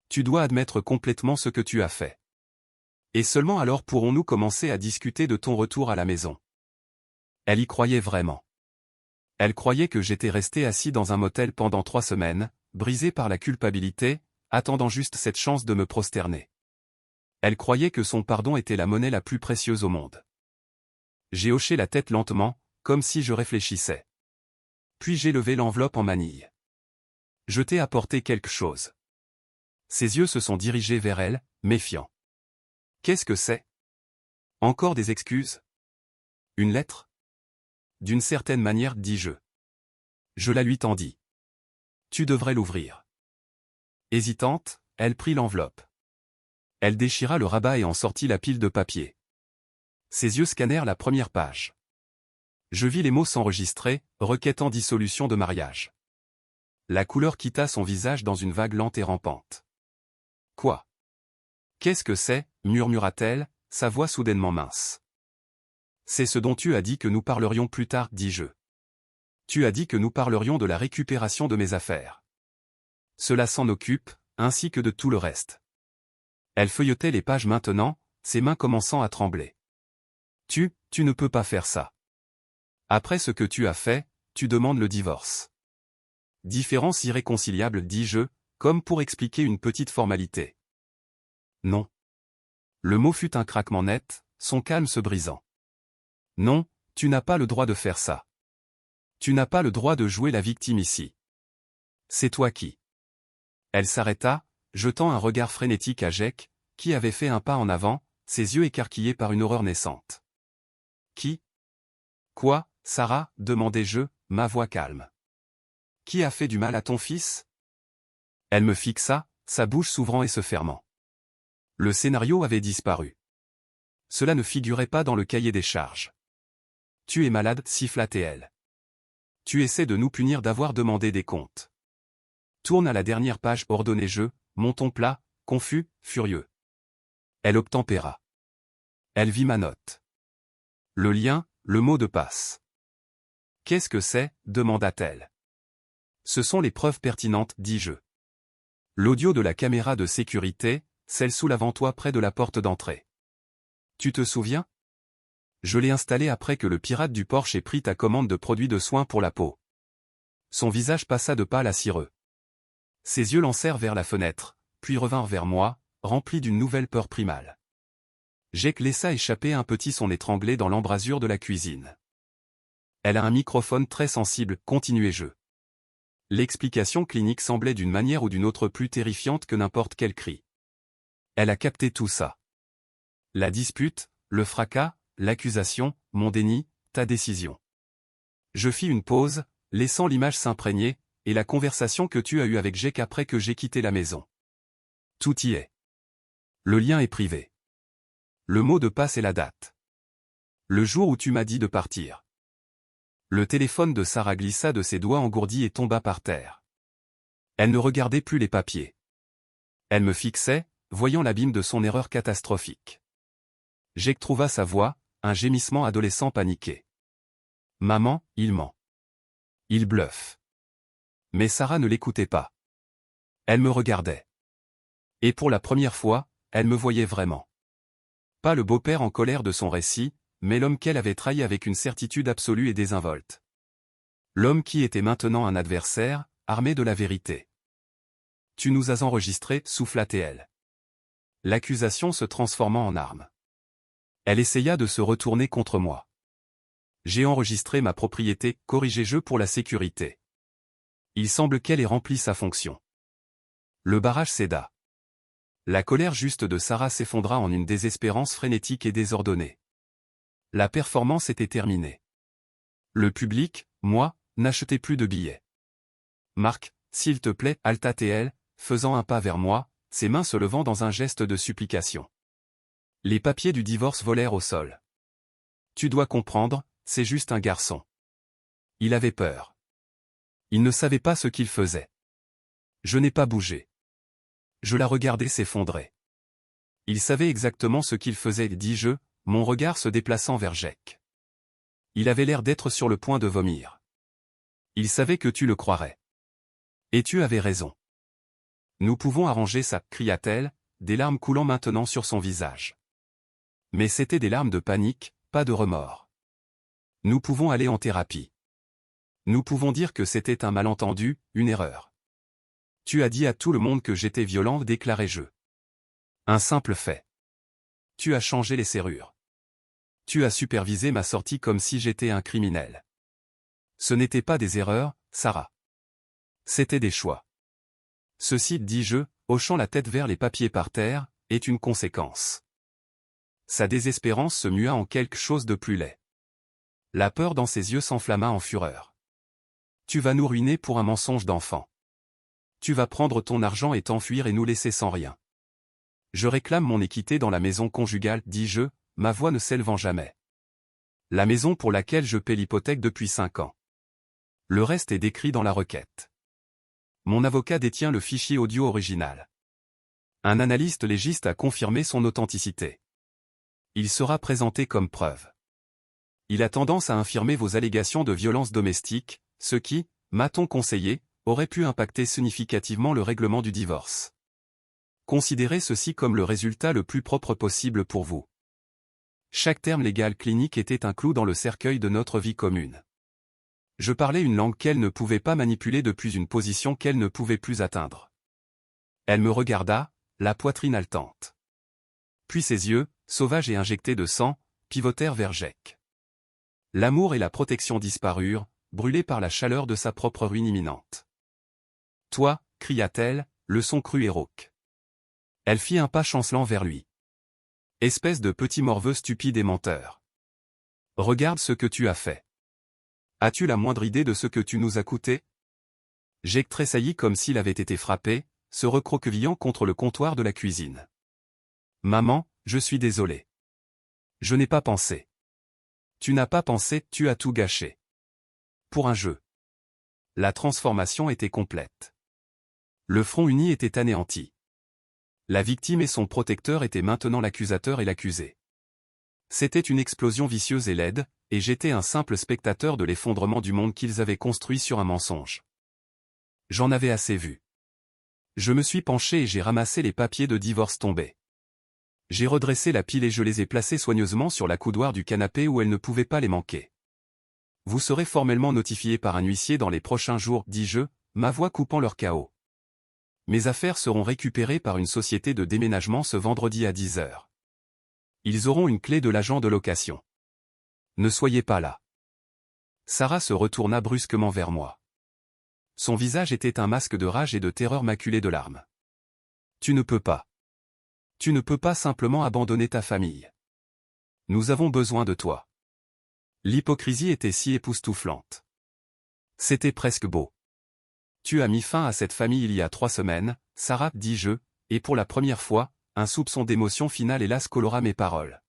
[SPEAKER 1] Tu dois admettre complètement ce que tu as fait. Et seulement alors pourrons-nous commencer à discuter de ton retour à la maison. » Elle y croyait vraiment. Elle croyait que j'étais resté assis dans un motel pendant 3 semaines, brisé par la culpabilité, attendant juste cette chance de me prosterner. Elle croyait que son pardon était la monnaie la plus précieuse au monde. J'ai hoché la tête lentement, comme si je réfléchissais. Puis j'ai levé l'enveloppe en manille. Je t'ai apporté quelque chose. Ses yeux se sont dirigés vers elle, méfiants. Qu'est-ce que c'est? Encore des excuses? Une lettre? D'une certaine manière, dis-je. Je la lui tendis. Tu devrais l'ouvrir. Hésitante, elle prit l'enveloppe. Elle déchira le rabat et en sortit la pile de papier. Ses yeux scannèrent la première page. Je vis les mots s'enregistrer, requête en dissolution de mariage. La couleur quitta son visage dans une vague lente et rampante. Quoi? Qu'est-ce que c'est? Murmura-t-elle, sa voix soudainement mince. C'est ce dont tu as dit que nous parlerions plus tard, dis-je. Tu as dit que nous parlerions de la récupération de mes affaires. Cela s'en occupe, ainsi que de tout le reste. Elle feuilletait les pages maintenant, ses mains commençant à trembler. Tu ne peux pas faire ça. Après ce que tu as fait, tu demandes le divorce. Différence irréconciliable, dis-je, comme pour expliquer une petite formalité. Non. Le mot fut un craquement net, son calme se brisant. Non, tu n'as pas le droit de faire ça. Tu n'as pas le droit de jouer la victime ici. C'est toi qui. Elle s'arrêta, jetant un regard frénétique à Jake, qui avait fait un pas en avant, ses yeux écarquillés par une horreur naissante. Qui? Quoi, Sarah? Demandai-je, ma voix calme. Qui a fait du mal à ton fils? Elle me fixa, sa bouche s'ouvrant et se fermant. Le scénario avait disparu. Cela ne figurait pas dans le cahier des charges. Tu es malade, siffla-t-elle. Tu essaies de nous punir d'avoir demandé des comptes. Tourne à la dernière page, ordonnai-je, mon ton plat, confus, furieux. Elle obtempéra. Elle vit ma note. Le lien, le mot de passe. Qu'est-ce que c'est? Demanda-t-elle. Ce sont les preuves pertinentes, dis-je. L'audio de la caméra de sécurité, celle sous l'avant-toit près de la porte d'entrée. Tu te souviens? Je l'ai installée après que le pirate du Porsche ait pris ta commande de produits de soins pour la peau. Son visage passa de pâle à cireux. Ses yeux lancèrent vers la fenêtre, puis revinrent vers moi, remplis d'une nouvelle peur primale. Jake laissa échapper un petit son étranglé dans l'embrasure de la cuisine. Elle a un microphone très sensible, continuai-je. L'explication clinique semblait d'une manière ou d'une autre plus terrifiante que n'importe quel cri. Elle a capté tout ça. La dispute, le fracas, l'accusation, mon déni, ta décision. Je fis une pause, laissant l'image s'imprégner, et la conversation que tu as eue avec Jake après que j'ai quitté la maison. Tout y est. Le lien est privé. Le mot de passe et la date. Le jour où tu m'as dit de partir. Le téléphone de Sarah glissa de ses doigts engourdis et tomba par terre. Elle ne regardait plus les papiers. Elle me fixait, voyant l'abîme de son erreur catastrophique. Jake trouva sa voix, un gémissement adolescent paniqué. Maman, il ment. Il bluffe. Mais Sarah ne l'écoutait pas. Elle me regardait. Et pour la première fois, elle me voyait vraiment. Pas le beau-père en colère de son récit, mais l'homme qu'elle avait trahi avec une certitude absolue et désinvolte. L'homme qui était maintenant un adversaire, armé de la vérité. Tu nous as enregistrés, souffla-t-elle. L'accusation se transformant en arme. Elle essaya de se retourner contre moi. J'ai enregistré ma propriété, corrigez-je pour la sécurité. Il semble qu'elle ait rempli sa fonction. Le barrage céda. La colère juste de Sarah s'effondra en une désespérance frénétique et désordonnée. La performance était terminée. Le public, moi, n'achetait plus de billets. Marc, s'il te plaît, halta-t-elle, faisant un pas vers moi, ses mains se levant dans un geste de supplication. Les papiers du divorce volèrent au sol. Tu dois comprendre, c'est juste un garçon. Il avait peur. Il ne savait pas ce qu'il faisait. Je n'ai pas bougé. Je la regardais s'effondrer. Il savait exactement ce qu'il faisait, dis-je, mon regard se déplaçant vers Jake. Il avait l'air d'être sur le point de vomir. Il savait que tu le croirais. Et tu avais raison. Nous pouvons arranger ça, cria-t-elle, des larmes coulant maintenant sur son visage. Mais c'étaient des larmes de panique, pas de remords. Nous pouvons aller en thérapie. Nous pouvons dire que c'était un malentendu, une erreur. Tu as dit à tout le monde que j'étais violent, déclarai-je. Un simple fait. Tu as changé les serrures. Tu as supervisé ma sortie comme si j'étais un criminel. Ce n'étaient pas des erreurs, Sarah. C'étaient des choix. Ceci, dis-je, hochant la tête vers les papiers par terre, est une conséquence. Sa désespérance se mua en quelque chose de plus laid. La peur dans ses yeux s'enflamma en fureur. Tu vas nous ruiner pour un mensonge d'enfant. Tu vas prendre ton argent et t'enfuir et nous laisser sans rien. Je réclame mon équité dans la maison conjugale, dis-je, ma voix ne s'élevant jamais. La maison pour laquelle je paie l'hypothèque depuis 5 ans. Le reste est décrit dans la requête. Mon avocat détient le fichier audio original. Un analyste légiste a confirmé son authenticité. Il sera présenté comme preuve. Il a tendance à infirmer vos allégations de violence domestique, ce qui, m'a-t-on conseillé, aurait pu impacter significativement le règlement du divorce. Considérez ceci comme le résultat le plus propre possible pour vous. Chaque terme légal clinique était un clou dans le cercueil de notre vie commune. Je parlais une langue qu'elle ne pouvait pas manipuler depuis une position qu'elle ne pouvait plus atteindre. Elle me regarda, la poitrine haletante. Puis ses yeux, sauvages et injectés de sang, pivotèrent vers Jake. L'amour et la protection disparurent, brûlés par la chaleur de sa propre ruine imminente. Toi, cria-t-elle, le son cru et rauque. Elle fit un pas chancelant vers lui. Espèce de petit morveux stupide et menteur. Regarde ce que tu as fait. As-tu la moindre idée de ce que tu nous as coûté? Jake tressaillit comme s'il avait été frappé, se recroquevillant contre le comptoir de la cuisine. Maman, je suis désolé. Je n'ai pas pensé. Tu n'as pas pensé, tu as tout gâché. Pour un jeu. La transformation était complète. Le front uni était anéanti. La victime et son protecteur étaient maintenant l'accusateur et l'accusé. C'était une explosion vicieuse et laide, et j'étais un simple spectateur de l'effondrement du monde qu'ils avaient construit sur un mensonge. J'en avais assez vu. Je me suis penché et j'ai ramassé les papiers de divorce tombés. J'ai redressé la pile et je les ai placés soigneusement sur la coudoir du canapé où elle ne pouvait pas les manquer. Vous serez formellement notifié par un huissier dans les prochains jours, dis-je, ma voix coupant leur chaos. Mes affaires seront récupérées par une société de déménagement ce vendredi à 10 h. Ils auront une clé de l'agent de location. Ne soyez pas là. Sarah se retourna brusquement vers moi. Son visage était un masque de rage et de terreur maculé de larmes. Tu ne peux pas. Tu ne peux pas simplement abandonner ta famille. Nous avons besoin de toi. L'hypocrisie était si époustouflante. C'était presque beau. Tu as mis fin à cette famille il y a 3 semaines, Sarah, dis-je, et pour la première fois, un soupçon d'émotion finale hélas colora mes paroles.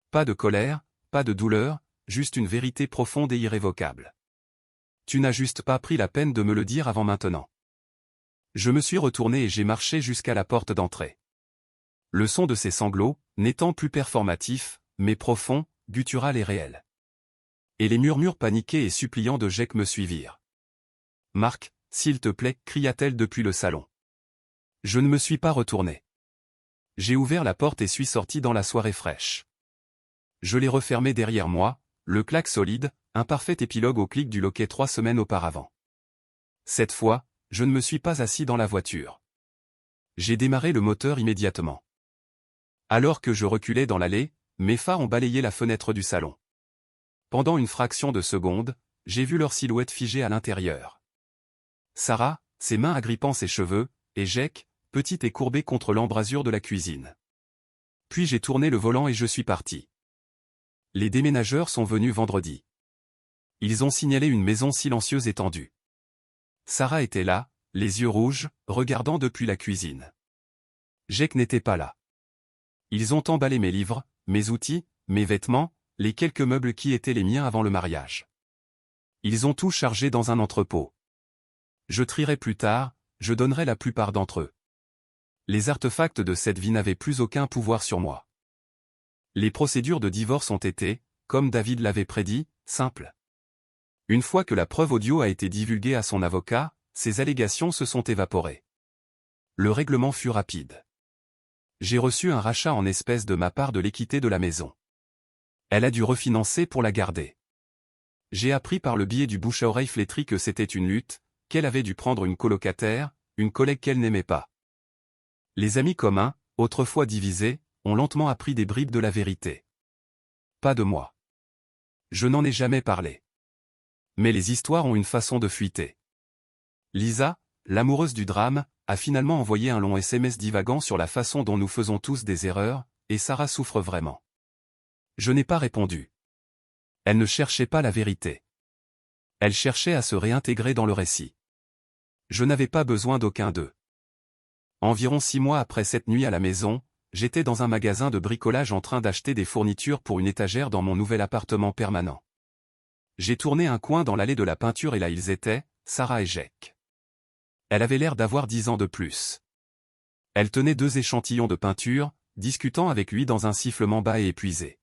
[SPEAKER 1] Pas de colère, pas de douleur, juste une vérité profonde et irrévocable. Tu n'as juste pas pris la peine de me le dire avant maintenant. Je me suis retourné et j'ai marché jusqu'à la porte d'entrée. Le son de ses sanglots, n'étant plus performatif, mais profond, guttural et réel. Et les murmures paniqués et suppliants de Jake me suivirent. « Marc, s'il te plaît, cria-t-elle depuis le salon. Je ne me suis pas retourné. J'ai ouvert la porte et suis sorti dans la soirée fraîche. Je l'ai refermée derrière moi, le claque solide, un parfait épilogue au clic du loquet 3 semaines auparavant. Cette fois, je ne me suis pas assis dans la voiture. J'ai démarré le moteur immédiatement. Alors que je reculais dans l'allée, mes phares ont balayé la fenêtre du salon. Pendant une fraction de seconde, j'ai vu leur silhouette figée à l'intérieur. Sarah, ses mains agrippant ses cheveux, et Jake, petit et courbé contre l'embrasure de la cuisine. Puis j'ai tourné le volant et je suis parti. Les déménageurs sont venus vendredi. Ils ont signalé une maison silencieuse et tendue. Sarah était là, les yeux rouges, regardant depuis la cuisine. Jake n'était pas là. Ils ont emballé mes livres, mes outils, mes vêtements, les quelques meubles qui étaient les miens avant le mariage. Ils ont tout chargé dans un entrepôt. Je trierai plus tard, je donnerai la plupart d'entre eux. Les artefacts de cette vie n'avaient plus aucun pouvoir sur moi. Les procédures de divorce ont été, comme David l'avait prédit, simples. Une fois que la preuve audio a été divulguée à son avocat, ses allégations se sont évaporées. Le règlement fut rapide. J'ai reçu un rachat en espèces de ma part de l'équité de la maison. Elle a dû refinancer pour la garder. J'ai appris par le biais du bouche à oreille flétri que c'était une lutte, qu'elle avait dû prendre une colocataire, une collègue qu'elle n'aimait pas. Les amis communs, autrefois divisés, ont lentement appris des bribes de la vérité. Pas de moi. Je n'en ai jamais parlé. Mais les histoires ont une façon de fuiter. Lisa, l'amoureuse du drame, a finalement envoyé un long SMS divagant sur la façon dont nous faisons tous des erreurs, et Sarah souffre vraiment. Je n'ai pas répondu. Elle ne cherchait pas la vérité. Elle cherchait à se réintégrer dans le récit. Je n'avais pas besoin d'aucun d'eux. Environ 6 mois après cette nuit à la maison, j'étais dans un magasin de bricolage en train d'acheter des fournitures pour une étagère dans mon nouvel appartement permanent. J'ai tourné un coin dans l'allée de la peinture et là ils étaient, Sarah et Jake. Elle avait l'air d'avoir 10 ans de plus. Elle tenait 2 échantillons de peinture, discutant avec lui dans un sifflement bas et épuisé.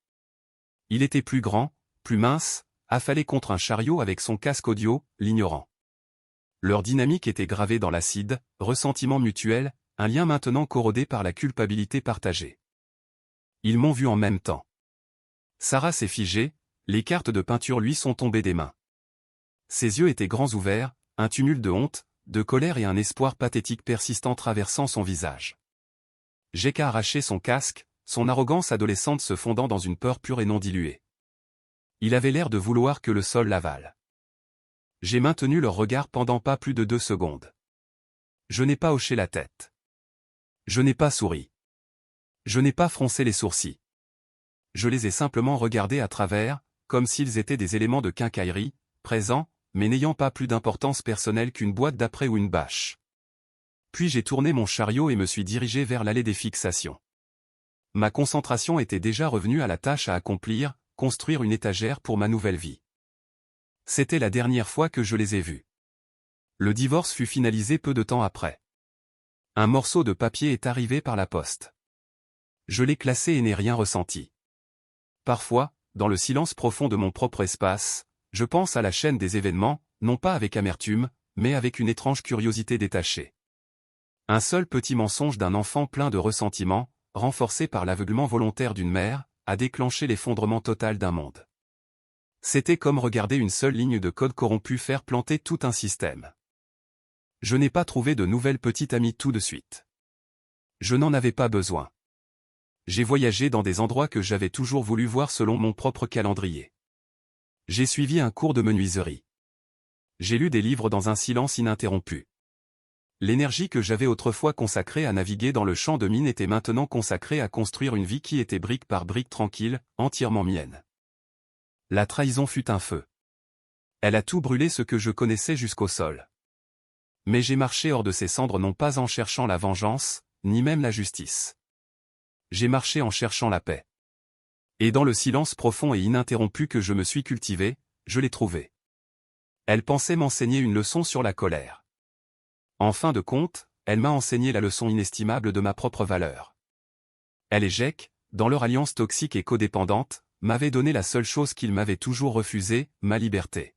[SPEAKER 1] Il était plus grand, plus mince, affalé contre un chariot avec son casque audio, l'ignorant. Leur dynamique était gravée dans l'acide, ressentiment mutuel, un lien maintenant corrodé par la culpabilité partagée. Ils m'ont vu en même temps. Sarah s'est figée, les cartes de peinture lui sont tombées des mains. Ses yeux étaient grands ouverts, un tumulte de honte, de colère et un espoir pathétique persistant traversant son visage. Jake a arraché son casque, son arrogance adolescente se fondant dans une peur pure et non diluée. Il avait l'air de vouloir que le sol l'avale. J'ai maintenu leur regard pendant pas plus de 2 secondes. Je n'ai pas hoché la tête. Je n'ai pas souri. Je n'ai pas froncé les sourcils. Je les ai simplement regardés à travers, comme s'ils étaient des éléments de quincaillerie, présents, mais n'ayant pas plus d'importance personnelle qu'une boîte d'après ou une bâche. Puis j'ai tourné mon chariot et me suis dirigé vers l'allée des fixations. Ma concentration était déjà revenue à la tâche à accomplir, construire une étagère pour ma nouvelle vie. C'était la dernière fois que je les ai vus. Le divorce fut finalisé peu de temps après. Un morceau de papier est arrivé par la poste. Je l'ai classé et n'ai rien ressenti. Parfois, dans le silence profond de mon propre espace, je pense à la chaîne des événements, non pas avec amertume, mais avec une étrange curiosité détachée. Un seul petit mensonge d'un enfant plein de ressentiment, renforcé par l'aveuglement volontaire d'une mère, a déclenché l'effondrement total d'un monde. C'était comme regarder une seule ligne de code corrompu faire planter tout un système. Je n'ai pas trouvé de nouvelle petite amie tout de suite. Je n'en avais pas besoin. J'ai voyagé dans des endroits que j'avais toujours voulu voir selon mon propre calendrier. J'ai suivi un cours de menuiserie. J'ai lu des livres dans un silence ininterrompu. L'énergie que j'avais autrefois consacrée à naviguer dans le champ de mine était maintenant consacrée à construire une vie qui était brique par brique tranquille, entièrement mienne. La trahison fut un feu. Elle a tout brûlé ce que je connaissais jusqu'au sol. Mais j'ai marché hors de ces cendres non pas en cherchant la vengeance, ni même la justice. J'ai marché en cherchant la paix. Et dans le silence profond et ininterrompu que je me suis cultivé, je l'ai trouvée. Elle pensait m'enseigner une leçon sur la colère. En fin de compte, elle m'a enseigné la leçon inestimable de ma propre valeur. Elle et Jake, dans leur alliance toxique et codépendante, m'avait donné la seule chose qu'il m'avait toujours refusée, ma liberté.